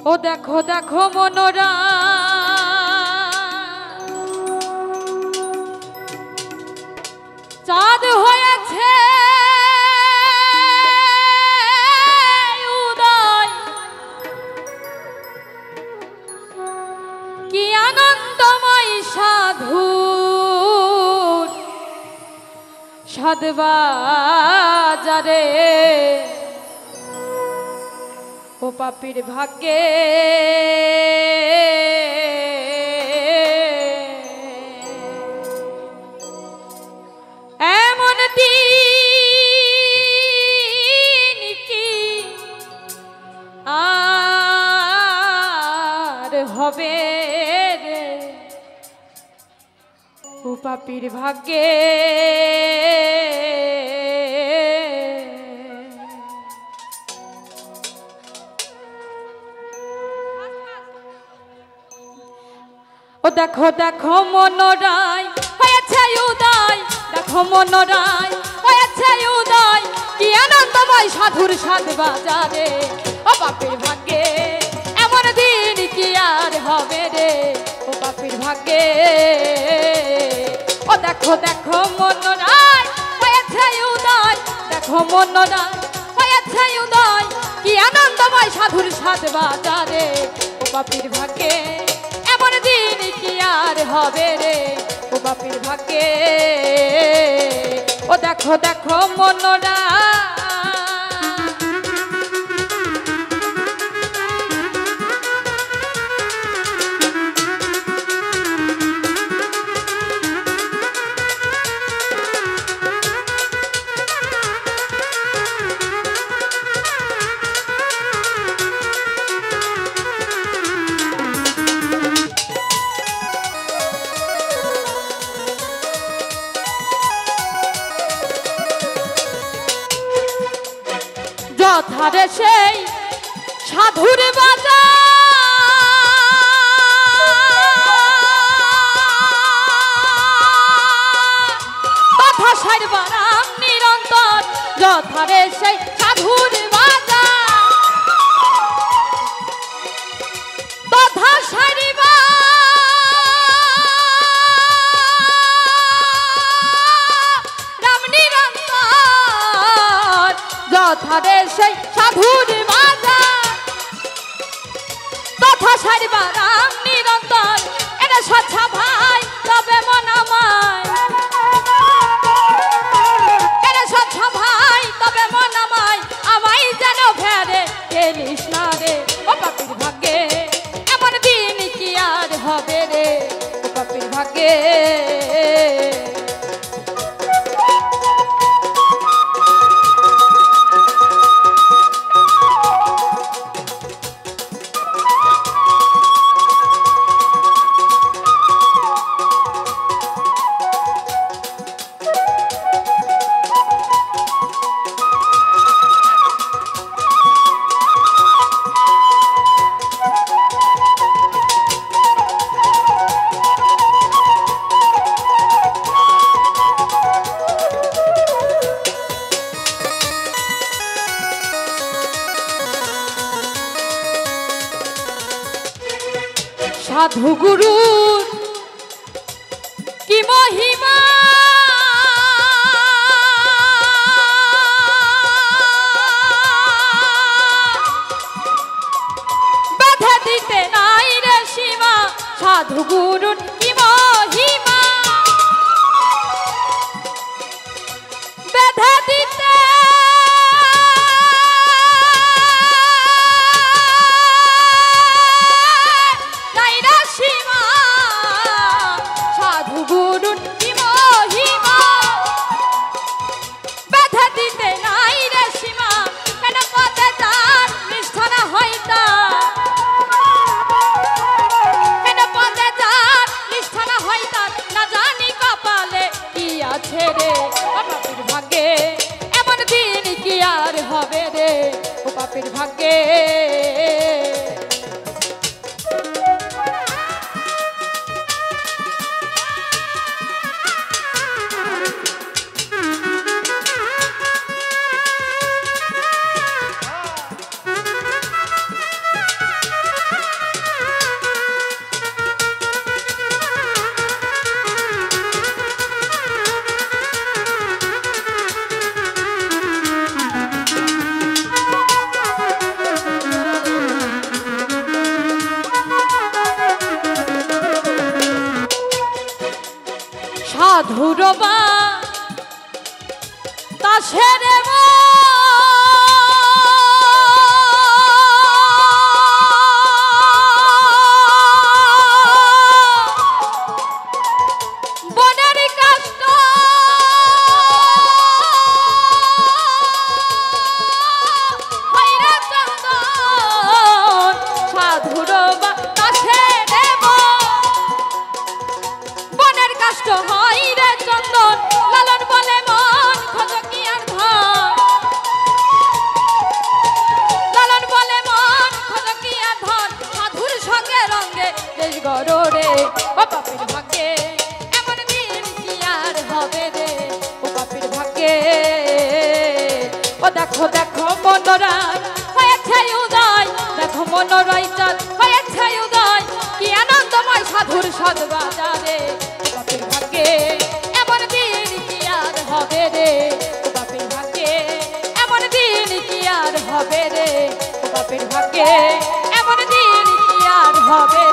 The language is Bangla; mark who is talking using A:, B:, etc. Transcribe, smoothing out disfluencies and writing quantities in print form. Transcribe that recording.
A: ও দেখো দেখো মনোরা চাঁদ হয়েছে উদয়, কি আনন্দময় সাধুর সাধবাজারে ও পাপীর ভাগ্যে এমন দিন কি আর হবে রে ও পাপীর ভাগ্যে ও দেখো দেখো মনোরায় হয়েছে উদয়, দেখো মনোরায় হয়েছে উদয়, কি আনন্দময় সাধুর সাধবাজারে ও পাপীর ভাগ্যে এমন দিন কি আর হবে রে ও পাপীর ভাগ্যে। ও দেখো দেখো মনোরায় হয়েছে উদয়, দেখো মনোরায় হয়েছে উদয়, কি আনন্দময় সাধুর সাধবাজারে ও পাপীর ভাগ্যে এমন দিন কি আর হবে রে ও পাপীর ভাগ্যে। ও দেখো দেখো মনোরা ধারে সেই সাধুর বাজার কথা সারবারাম নিরন্তর, যথারে সেই সাধুর বাজার তথা সারিবা রাম নিরন্তর, যথারে সেই সাধুর বাজার তথা সারিবা রাম নিরন্তর। এটা সচ্ছা ভাই তবে মন আমায়, এটা সচ্ছা ভাই তবে মন আমায়, আমায় যেন ফেরে গেলিস না রে ও পাপীর ভাগ্যে এমন দিন কি আর হবে রে ও পাপীর ভাগ্যে। সাধু গুরুর কি মহিমা বাধা দিতে নাই রে সীমা, সাধু গুরুর কি মহিমা বাধা দিতে সাধুর বা তাসের বনের কাষ্ট হইরা চন্দন সাধুর বা তাসের বনের কাষ্ট হইরা চন্দন লালন বলে মন খোঁজকিয়ার ধন লালন বলে মন খোঁজকিয়ার ধন সাধুর সঙ্গে রঙ্গে দেশ গড়ে ও বাপের ভাগ্যে এমন দিন কি আর হবে রে ও বাপের ভাগ্যে ও দেখো দেখো মনোরাত হয়েছে উদয় দেখো মনোরয় চাঁদ হয়েছে উদয় কি আনন্দময় সাধুর সদ বাজারে ও বাপের ভাগ্যে এমন দিন কি আর হবে রে ও বাপের ভাগ্যে এমন দিন কি আর হবে রে ও বাপের ভাগ্যে এমন দিন কি আর হবে